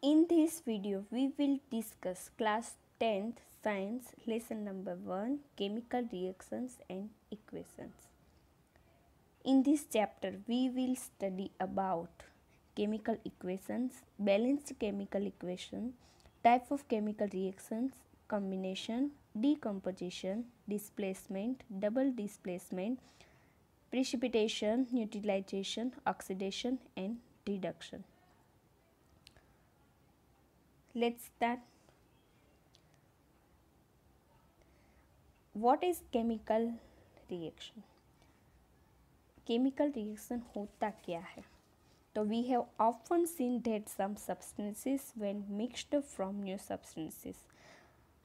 In this video, we will discuss class 10th science lesson number 1 chemical reactions and equations. In this chapter, we will study about chemical equations, balanced chemical equation, type of chemical reactions, combination, decomposition, displacement, double displacement, precipitation, neutralization, oxidation and reduction. Let's start. What is chemical reaction? Chemical reaction होता क्या है? तो we have often seen that some substances when mixed from new substances,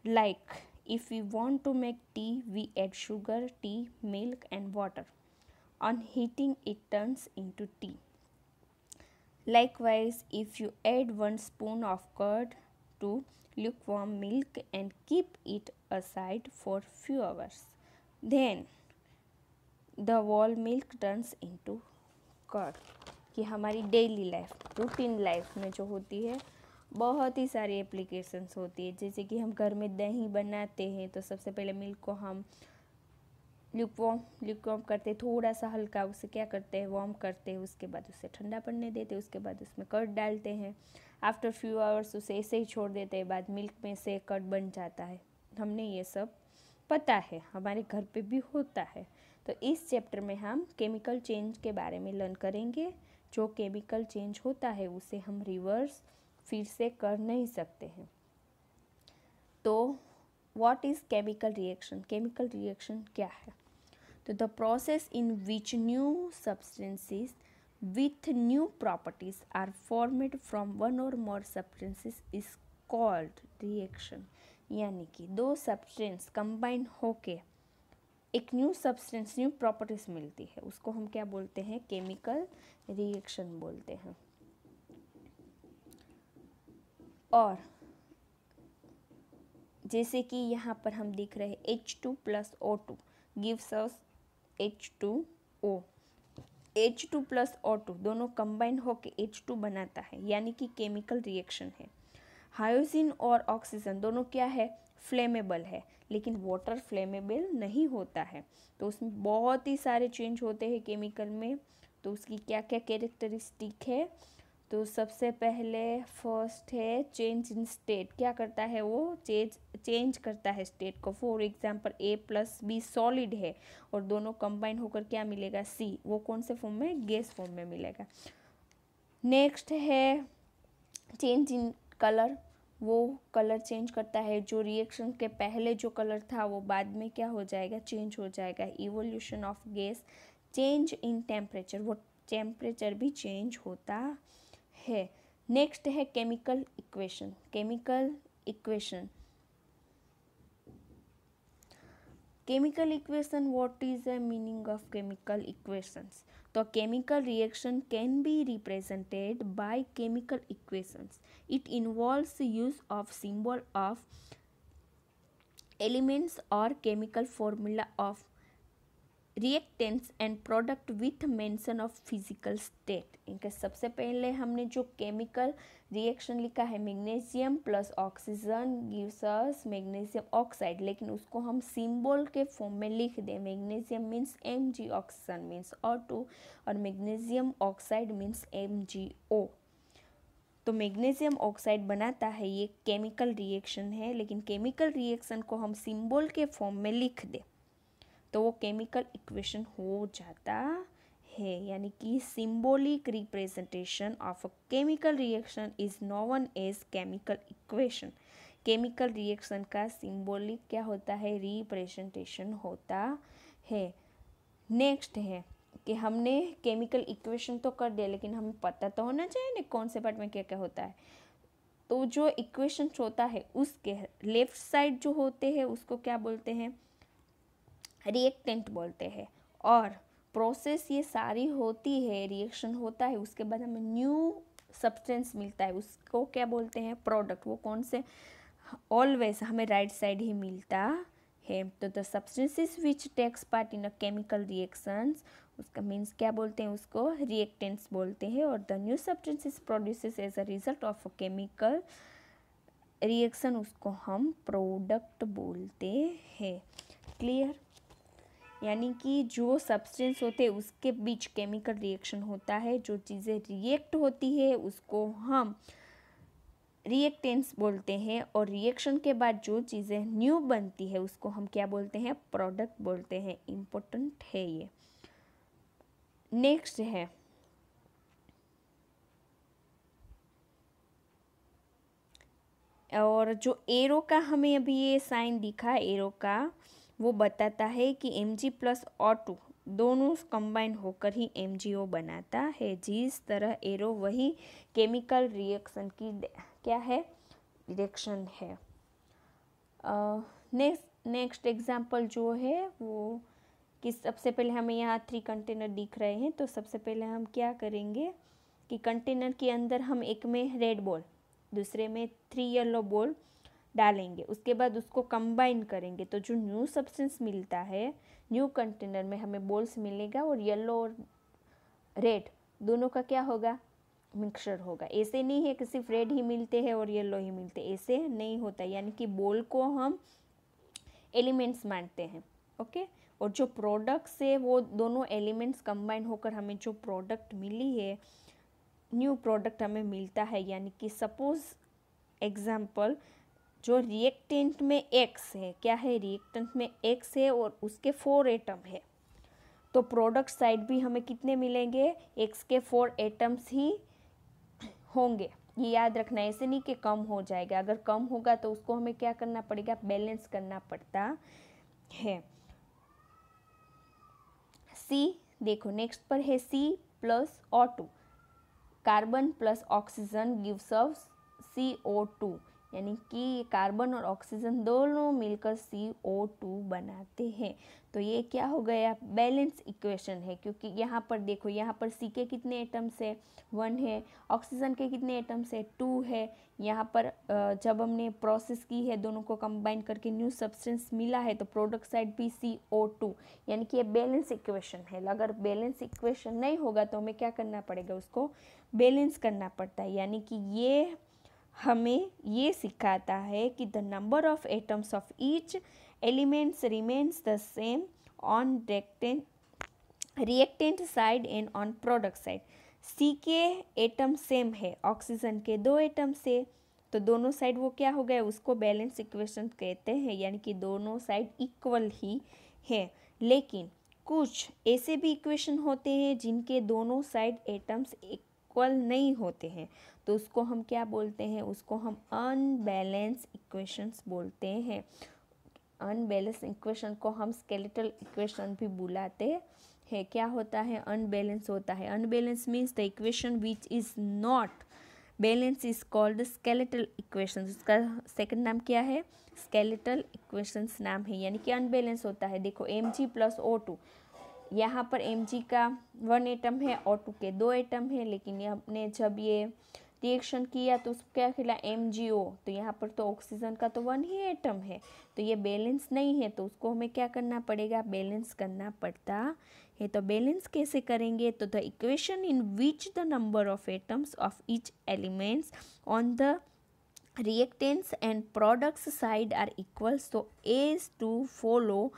like if we want to make tea, we add sugar, tea, milk and water. On heating it turns into tea. Likewise, if you add 1 spoon of curd to lukewarm milk and keep it aside for few hours, then the whole milk turns into curd. कि हमारी daily life, routine life में जो होती है बहुत ही सारी applications होती है. जैसे कि हम घर में दही बनाते हैं तो सबसे पहले मिल्क को हम ल्यूकवार्म करते हैं, थोड़ा सा हल्का उसे क्या करते हैं, वार्म करते हैं, उसके बाद उसे ठंडा पड़ने देते हैं, उसके बाद उसमें कर्ड डालते हैं. आफ्टर फ्यू आवर्स उसे ऐसे ही छोड़ देते हैं, बाद मिल्क में से कर्ड बन जाता है. हमने ये सब पता है, हमारे घर पे भी होता है. तो इस चैप्टर में हम केमिकल चेंज के बारे में लर्न करेंगे. जो केमिकल चेंज होता है उसे हम रिवर्स फिर से कर नहीं सकते हैं. तो what is chemical reaction? Chemical reaction क्या है? तो the process in which new substances with new properties are formed from one or more substances is called reaction. यानी कि दो सब्सटेंस कंबाइन होके एक न्यू सब्सटेंस, न्यू प्रॉपर्टीज मिलती है, उसको हम क्या बोलते हैं? केमिकल रिएक्शन बोलते हैं. और जैसे कि यहाँ पर हम देख रहे हैं H2 + O2 gives us H2O. H2 + O2 दोनों कंबाइन होके H2 बनाता है, यानी कि केमिकल रिएक्शन है. हाइड्रोजन और ऑक्सीजन दोनों क्या है? फ्लेमेबल है, लेकिन वाटर फ्लेमेबल नहीं होता है. तो उसमें बहुत ही सारे चेंज होते हैं केमिकल में. तो उसकी क्या क्या कैरेक्टरिस्टिक है? तो सबसे पहले फर्स्ट है चेंज इन स्टेट. क्या करता है वो? चेंज करता है स्टेट को. For example A + B solid है और दोनों कंबाइन होकर क्या मिलेगा? C. वो कौन से फॉर्म में? गैस फॉर्म में मिलेगा. नेक्स्ट है चेंज इन कलर. वो कलर चेंज करता है. जो रिएक्शन के पहले जो कलर था वो बाद में क्या हो जाएगा? चेंज हो जाएगा. Evolution of gas. Change in temperature. वो टेम्परेचर भी चेंज होता है. नेक्स्ट है chemical equation. Chemical equation. Chemical equation, what is the meaning of chemical equations? तो chemical reaction can be represented by chemical equations. It involves use of symbol of elements और chemical formula of reactants and product with mention of physical state. इनके सबसे पहले हमने जो chemical reaction लिखा है, magnesium + oxygen gives us magnesium oxide, लेकिन उसको हम सिंबल के फॉर्म में लिख दें. Magnesium means Mg, oxygen means O2 और मैग्नीशियम ऑक्साइड मीन्स MgO. तो मैग्नीशियम ऑक्साइड बनाता है, ये केमिकल रिएक्शन है. लेकिन केमिकल रिएक्शन को हम सिंबल के फॉर्म में लिख दें तो वो केमिकल इक्वेशन हो जाता है. यानी कि symbolic representation of a chemical reaction is known as chemical equation. Chemical reaction का सिंबॉलिक क्या होता है? रिप्रेजेंटेशन होता है. नेक्स्ट है कि हमने केमिकल इक्वेशन तो कर दिया, लेकिन हमें पता तो होना चाहिए ना कौन से पार्ट में क्या क्या होता है. तो जो इक्वेशन होता है उसके लेफ्ट साइड जो होते हैं उसको क्या बोलते हैं? रिएक्टेंट बोलते हैं. और प्रोसेस ये सारी होती है, रिएक्शन होता है, उसके बाद हमें न्यू सब्सटेंस मिलता है, उसको क्या बोलते हैं? प्रोडक्ट. वो कौन से? ऑलवेज हमें राइट साइड ही मिलता है. तो the substances which takes part in a chemical reactions उसका मीन्स क्या बोलते हैं, उसको रिएक्टेंट्स बोलते हैं। और the new substance is produces as a result of a chemical reaction, उसको हम प्रोडक्ट बोलते हैं। क्लियर? यानी कि जो सब्सटेंस होते हैं उसके बीच केमिकल रिएक्शन होता है, जो चीज़ें रिएक्ट होती है उसको हम रिएक्टेंट्स बोलते हैं, और रिएक्शन के बाद जो चीज़ें न्यू बनती है उसको हम क्या बोलते हैं, प्रोडक्ट बोलते हैं। इम्पोर्टेंट है ये। नेक्स्ट है और जो एरो का हमें अभी ये साइन दिखा एरो का, वो बताता है कि Mg+O2 दोनों कंबाइन होकर ही MgO बनाता है। जिस तरह एरो वही केमिकल रिएक्शन की क्या है, रिएक्शन है। नेक्स्ट एग्जांपल जो है वो कि सबसे पहले हमें यहाँ 3 कंटेनर दिख रहे हैं, तो सबसे पहले हम क्या करेंगे कि कंटेनर के अंदर हम एक में रेड बॉल, दूसरे में 3 येलो बॉल डालेंगे, उसके बाद उसको कंबाइन करेंगे, तो जो न्यू सब्सटेंस मिलता है न्यू कंटेनर में हमें बॉल्स मिलेगा, और येलो और रेड दोनों का क्या होगा, मिक्सचर होगा। ऐसे नहीं है कि सिर्फ रेड ही मिलते हैं और येलो ही मिलते, ऐसे नहीं होता। यानी कि बॉल को हम एलिमेंट्स मानते हैं, ओके। और जो प्रोडक्ट्स है वो दोनों एलिमेंट्स कंबाइन होकर हमें जो प्रोडक्ट मिली है, न्यू प्रोडक्ट हमें मिलता है। यानी कि सपोज एग्जांपल, जो रिएक्टेंट में X है, क्या है, रिएक्टेंट में X है और उसके 4 एटम है, तो प्रोडक्ट साइड भी हमें कितने मिलेंगे, X के 4 एटम्स ही होंगे। ये याद रखना, ऐसे नहीं कि कम हो जाएगा, अगर कम होगा तो उसको हमें क्या करना पड़ेगा, बैलेंस करना पड़ता है। C देखो नेक्स्ट पर है C+O2, carbon plus oxygen gives us CO2, यानी कि कार्बन और ऑक्सीजन दोनों मिलकर CO2 बनाते हैं। तो ये क्या हो गया, बैलेंस इक्वेशन है, क्योंकि यहाँ पर देखो, यहाँ पर C के कितने एटम्स है, 1 है, ऑक्सीजन के कितने एटम्स है, 2 है। यहाँ पर जब हमने प्रोसेस की है, दोनों को कंबाइन करके न्यू सब्सटेंस मिला है, तो प्रोडक्ट साइड भी CO2, यानी कि ये बैलेंस इक्वेशन है। अगर बैलेंस इक्वेशन नहीं होगा तो हमें क्या करना पड़ेगा, उसको बैलेंस करना पड़ता है। यानी कि ये हमें ये सिखाता है कि the number of atoms of each elements remains the same on reactant side and on product side. C के एटम सेम है, ऑक्सीजन के 2 एटम से, तो दोनों साइड वो क्या हो गया, उसको बैलेंस इक्वेशन कहते हैं। यानी कि दोनों साइड इक्वल ही है। लेकिन कुछ ऐसे भी इक्वेशन होते हैं जिनके दोनों साइड एटम्स इक्वल नहीं होते हैं, तो उसको हम क्या बोलते हैं, उसको हम अनबैलेंस इक्वेशंस बोलते हैं। अनबैलेंस इक्वेशन को हम स्केलेटल इक्वेशन भी बुलाते हैं। क्या होता है, अनबैलेंस होता है। Unbalance means the equation which is not balance is called skeletal equation. उसका सेकंड नाम क्या है, स्केलेटल इक्वेशंस नाम है। यानी कि अनबैलेंस होता है। देखो Mg+O2, यहाँ पर Mg का 1 एटम है, O2 के 2 एटम है, लेकिन ये हमने जब ये रिएक्शन किया तो उसको क्या खिला, MgO, तो यहाँ पर तो ऑक्सीजन का तो 1 ही एटम है, तो ये बैलेंस नहीं है, तो उसको हमें क्या करना पड़ेगा, बैलेंस करना पड़ता है। तो बैलेंस कैसे करेंगे, तो the equation in which the number of atoms of each elements on the reactants and products side are equal, so as to follow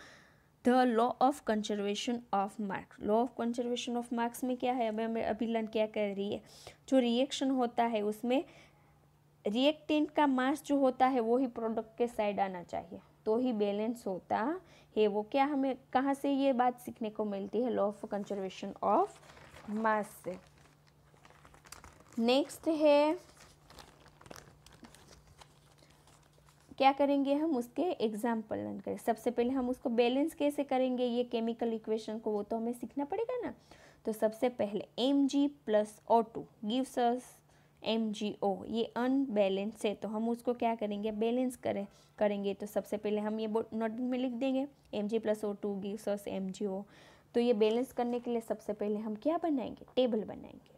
the law of conservation of marks। law of conservation of marks में क्या है, अभी learn क्या कर रही है, जो reaction होता है उसमें रिएक्टेंट का मास जो होता है वो ही प्रोडक्ट के साइड आना चाहिए, तो ही बैलेंस होता है। वो क्या, हमें कहाँ से ये बात सीखने को मिलती है, लॉ ऑफ कंजर्वेशन ऑफ मास से। नेक्स्ट है, क्या करेंगे हम, उसके एग्जाम्पल लर्न करें। सबसे पहले हम उसको बैलेंस कैसे करेंगे, ये केमिकल इक्वेशन को, वो तो हमें सीखना पड़ेगा ना। तो सबसे पहले Mg+O2 गिव्स अस MgO, ये अनबैलेंस है, तो हम उसको क्या करेंगे, बैलेंस करेंगे। तो सबसे पहले हम ये नोटबुक में लिख देंगे, Mg+O2 गिव्स अस MgO। तो ये बैलेंस करने के लिए सबसे पहले हम क्या बनाएंगे, टेबल बनाएंगे।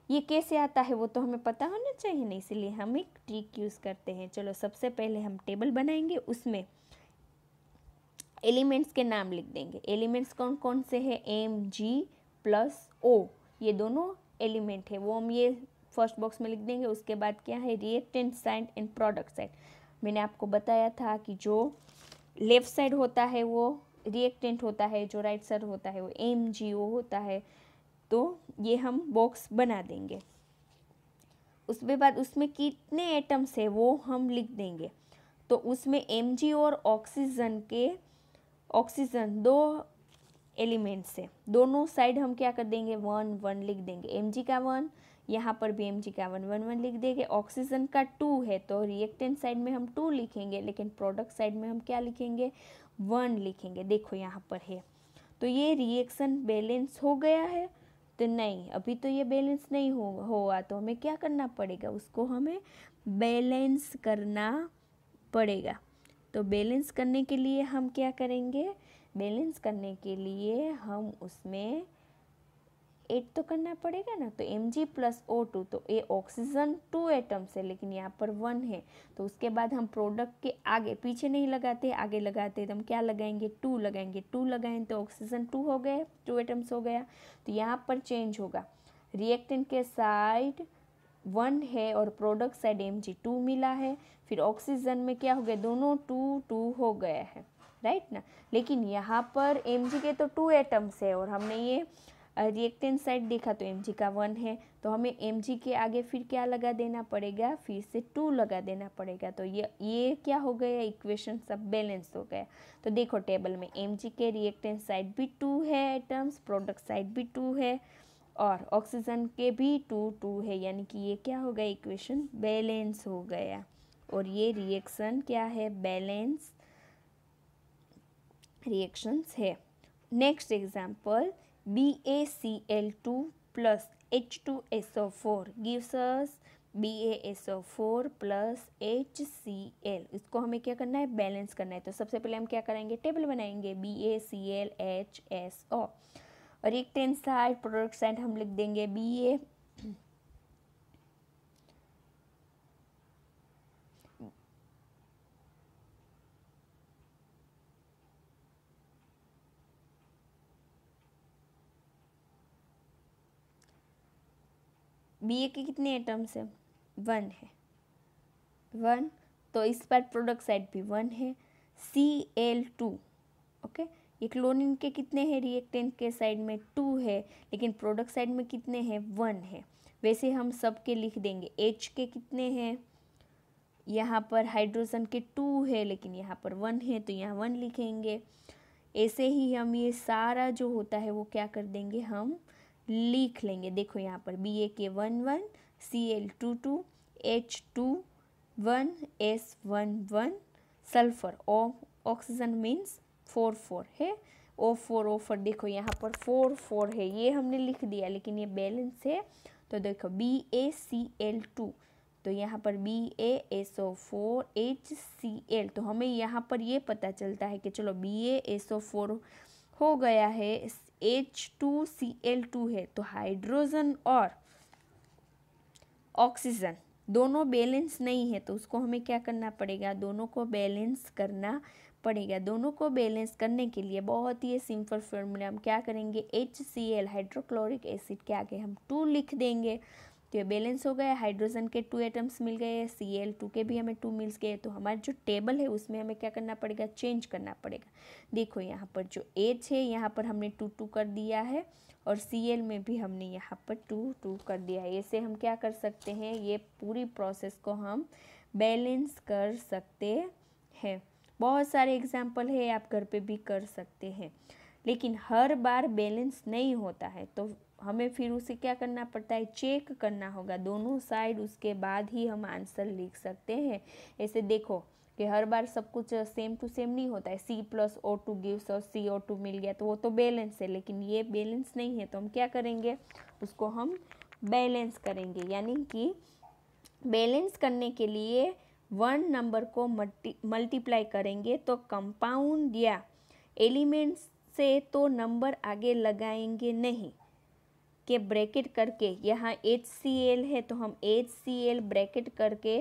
ये कैसे आता है वो तो हमें पता होना चाहिए ना, इसीलिए हम एक ट्रिक यूज़ करते हैं। चलो सबसे पहले हम टेबल बनाएंगे, उसमें एलिमेंट्स के नाम लिख देंगे। एलिमेंट्स कौन कौन से हैं, Mg+O, ये दोनों एलिमेंट है, वो हम ये फर्स्ट बॉक्स में लिख देंगे। उसके बाद क्या है, reactant side and product side. मैंने आपको बताया था कि जो लेफ्ट साइड होता है वो रिएक्टेंट होता है, जो राइट साइड होता है वो MgO होता है। तो ये हम बॉक्स बना देंगे। उसके बाद उसमें कितने एटम्स है वो हम लिख देंगे। तो उसमें Mg और ऑक्सीजन दो एलिमेंट्स है, दोनों साइड हम क्या कर देंगे, 1 1 लिख देंगे। Mg का 1, यहाँ पर भी Mg का 1 1 1 लिख देंगे। ऑक्सीजन का 2 है तो रिएक्टेंट साइड में हम 2 लिखेंगे, लेकिन प्रोडक्ट साइड में हम क्या लिखेंगे, 1 लिखेंगे। देखो यहाँ पर है। तो ये रिएक्शन बैलेंस हो गया है, तो नहीं, अभी तो ये बैलेंस नहीं हुआ, तो हमें क्या करना पड़ेगा, उसको हमें बैलेंस करना पड़ेगा। तो बैलेंस करने के लिए हम क्या करेंगे, बैलेंस करने के लिए हम उसमें 8 तो करना पड़ेगा ना। तो Mg+O2, तो ये ऑक्सीजन 2 एटम्स है लेकिन यहाँ पर 1 है, तो उसके बाद हम प्रोडक्ट के आगे, पीछे नहीं लगाते, आगे लगाते, तो हम क्या लगाएंगे, 2 लगाएंगे। 2 लगाएंगे तो ऑक्सीजन 2 हो गए, 2 एटम्स हो गया। तो यहाँ पर चेंज होगा, रिएक्टेंट के साइड 1 है और प्रोडक्ट साइड Mg2 मिला है। फिर ऑक्सीजन में क्या हो गया, दोनों 2 2 हो गया है, राइट ना। लेकिन यहाँ पर Mg के तो 2 एटम्स है और हमने ये रिएक्टेंट साइड देखा तो Mg का 1 है, तो हमें Mg के आगे फिर क्या लगा देना पड़ेगा, फिर से 2 लगा देना पड़ेगा। तो ये क्या हो गया, इक्वेशन सब बैलेंस हो गया। तो देखो टेबल में Mg के रिएक्टेंट साइड भी 2 है एटम्स, प्रोडक्ट साइड भी 2 है और ऑक्सीजन के भी 2 2 है, यानी कि ये क्या हो गया, इक्वेशन बैलेंस हो गया। और ये रिएक्शन क्या है, बैलेंस रिएक्शंस है। Next example, BaCl2 plus H2SO4 gives us BaSO4 plus HCl। इसको हमें क्या करना है, बैलेंस करना है। तो सबसे पहले हम क्या करेंगे, टेबल बनाएंगे, BaClHSO और रिएक्टेंट साइड प्रोडक्ट साइड हम लिख देंगे Ba Ba के कितने एटम्स है, 1 है, 1। तो इस पर प्रोडक्ट साइड भी 1 है, Cl2, ओके। ये क्लोरीन के कितने हैं, रिएक्टेंट के साइड में 2 है, लेकिन प्रोडक्ट साइड में कितने हैं, 1 है। वैसे हम सब के लिख देंगे। H के कितने हैं, यहाँ पर हाइड्रोजन के 2 है लेकिन यहाँ पर 1 है, तो यहाँ 1 लिखेंगे। ऐसे ही हम ये सारा जो होता है वो क्या कर देंगे, हम लिख लेंगे। देखो यहाँ पर Ba के 1 1, Cl2 2, H2 1, S1 1, sulphur oxygen means 4 4 है, O4 देखो यहाँ पर 4 4 है, ये हमने लिख दिया लेकिन ये बैलेंस है। तो देखो BaCl2, तो यहाँ पर BaSO4 HCl, तो हमें यहाँ पर ये पता चलता है कि चलो BaSO4 हो गया है, H2Cl2 है, तो हाइड्रोजन और ऑक्सीजन दोनों बैलेंस नहीं है, तो उसको हमें क्या करना पड़ेगा, दोनों को बैलेंस करना पड़ेगा। दोनों को बैलेंस करने के लिए बहुत ही सिंपल फॉर्मूला, हम क्या करेंगे, HCl हाइड्रोक्लोरिक एसिड के आगे हम 2 लिख देंगे, तो ये बैलेंस हो गया। हाइड्रोजन के 2 एटम्स मिल गए, Cl2 के भी हमें 2 मिल गए। तो हमारा जो टेबल है उसमें हमें क्या करना पड़ेगा, चेंज करना पड़ेगा। देखो यहाँ पर जो H है यहाँ पर हमने 2 2 कर दिया है और Cl में भी हमने यहाँ पर 2 2 कर दिया है। ऐसे हम क्या कर सकते हैं, ये पूरी प्रोसेस को हम बैलेंस कर सकते हैं। बहुत सारे एग्जाम्पल है, आप घर पे भी कर सकते हैं, लेकिन हर बार बैलेंस नहीं होता है, तो हमें फिर उसे क्या करना पड़ता है, चेक करना होगा दोनों साइड, उसके बाद ही हम आंसर लिख सकते हैं। ऐसे देखो कि हर बार सब कुछ सेम टू सेम नहीं होता है। C+O2 गिव्स और CO2 मिल गया तो वो तो बैलेंस है, लेकिन ये बैलेंस नहीं है, तो हम क्या करेंगे, उसको हम बैलेंस करेंगे। यानी कि बैलेंस करने के लिए 1 नंबर को मल्टीप्लाई करेंगे तो कंपाउंड या एलिमेंट्स से तो नंबर आगे लगाएंगे नहीं, के ब्रैकेट करके यहाँ HCl है तो हम HCl ब्रैकेट करके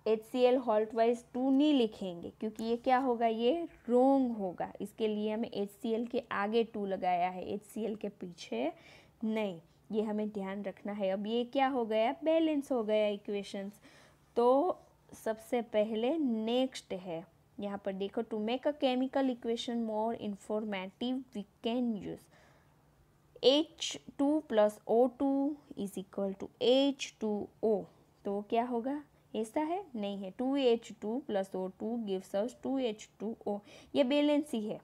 HCl हॉल्ट वाइज 2 नहीं लिखेंगे क्योंकि ये क्या होगा, ये रोंग होगा। इसके लिए हमें HCl के आगे 2 लगाया है, HCl के पीछे नहीं, ये हमें ध्यान रखना है। अब ये क्या हो गया, बैलेंस हो गया इक्वेशंस। तो सबसे पहले नेक्स्ट है, यहाँ पर देखो, to make a chemical equation more informative we can use H2 plus O2 is equal to H2O। तो क्या होगा, ऐसा है नहीं है, 2H2 plus O2 gives us 2H2O। ये बैलेंस ही है।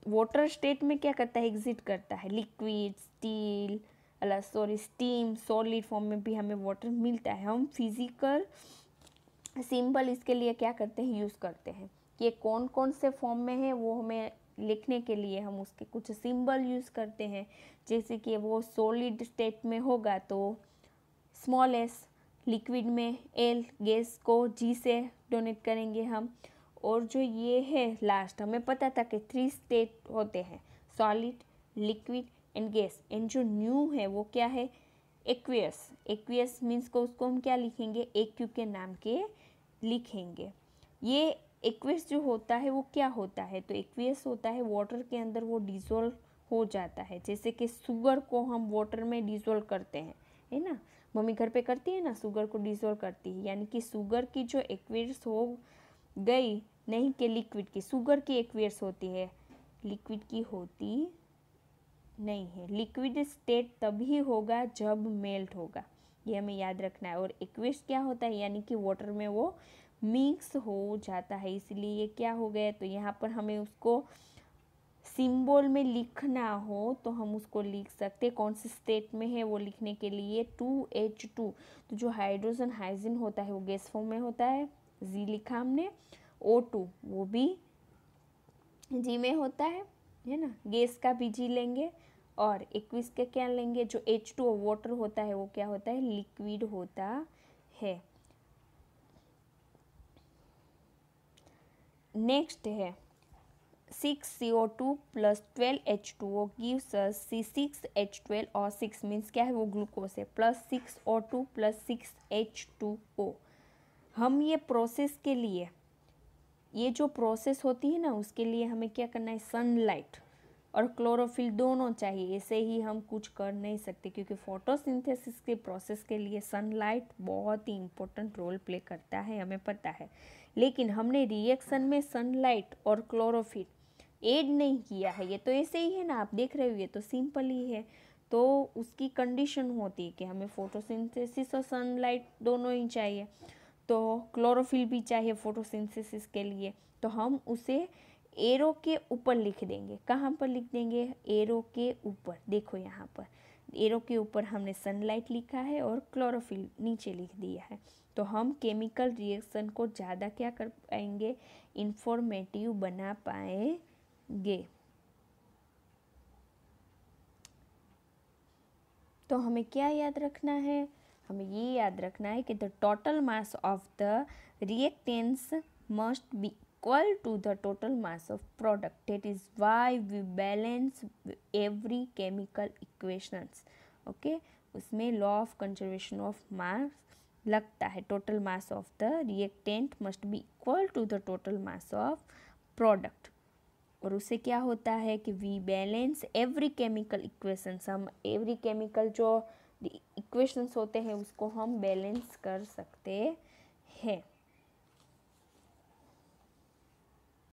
वाटर स्टेट में क्या करता है, एग्जिट करता है, liquid, steel, steam, solid form में भी हमें वाटर मिलता है। हम फिजिकल सिंबल इसके लिए क्या करते हैं, यूज़ करते हैं। ये कौन कौन से फॉर्म में है वो हमें लिखने के लिए हम उसके कुछ सिंबल यूज़ करते हैं। जैसे कि वो सॉलिड स्टेट में होगा तो स्मॉल एस, लिक्विड में एल, गैस को जी से डोनेट करेंगे हम। और जो ये है लास्ट, हमें पता था कि 3 स्टेट होते हैं, solid, liquid and gas. And जो न्यू है वो क्या है, एक्वियस। एक्वियस मीन्स को उसको हम क्या लिखेंगे, एक्यू के नाम के लिखेंगे। ये एक्वियस जो होता है वो क्या होता है, तो एक्वियस होता है वाटर के अंदर वो डिज़ोल्व हो जाता है। जैसे कि शुगर को हम वाटर में डिज़ोल्व करते हैं, है ना, मम्मी घर पे करती है ना, शुगर को डिज़ोल्व करती है, यानी कि शुगर की जो एक्वियस हो गई, नहीं कि लिक्विड की, शुगर की एक्वियस होती है, लिक्विड की होती नहीं है। लिक्विड स्टेट तभी होगा जब मेल्ट होगा, ये हमें याद रखना है। और एक्वियस क्या होता है, यानी कि वाटर में वो मिक्स हो जाता है, इसलिए ये क्या हो गया। तो यहाँ पर हमें उसको सिंबल में लिखना हो तो हम उसको लिख सकते, कौन से स्टेट में है वो लिखने के लिए 2H2। तो जो हाइड्रोजन हाइजिन होता है वो गैस फॉर्म में होता है, जी लिखा हमने। O2 वो भी जी में होता है ना, गैस का भी जी लेंगे। और एक्विस के क्या लेंगे, जो H2O वाटर होता है वो क्या होता है, लिक्विड होता है। नेक्स्ट है 6CO2 plus 12H2O gives us C6H12 और 6 मीन्स क्या है, वो ग्लूकोज है, प्लस 6O2 प्लस 6H2O। हम ये प्रोसेस के लिए, ये जो प्रोसेस होती है ना, उसके लिए हमें क्या करना है, सनलाइट और क्लोरोफिल दोनों चाहिए। ऐसे ही हम कुछ कर नहीं सकते क्योंकि फोटोसिंथेसिस के प्रोसेस के लिए सनलाइट बहुत ही इम्पोर्टेंट रोल प्ले करता है, हमें पता है। लेकिन हमने रिएक्शन में सनलाइट और क्लोरोफिल ऐड नहीं किया है, ये तो ऐसे ही है ना, आप देख रहे हो, ये तो सिंपल ही है। तो उसकी कंडीशन होती है कि हमें फोटोसिंथेसिस और सनलाइट दोनों ही चाहिए, तो क्लोरोफिल भी चाहिए फोटोसिंथेसिस के लिए। तो हम उसे एरो के ऊपर लिख देंगे। कहाँ पर लिख देंगे, एरो के ऊपर। देखो यहाँ पर एरो के ऊपर हमने सनलाइट लिखा है और क्लोरोफिल नीचे लिख दिया है। तो हम केमिकल रिएक्शन को ज़्यादा क्या कर पाएंगे, इंफॉर्मेटिव बना पाएंगे। तो हमें क्या याद रखना है, हमें ये याद रखना है कि the total mass of the reactants must be equal to the total mass of product. That is why we balance every chemical equations. Okay, उसमें law of conservation of mass लगता है। Total mass of the reactant must be equal to the total mass of product. और उससे क्या होता है कि we balance every chemical equations. हम एवरी केमिकल जो इक्वेशंस होते हैं उसको हम बैलेंस कर सकते हैं।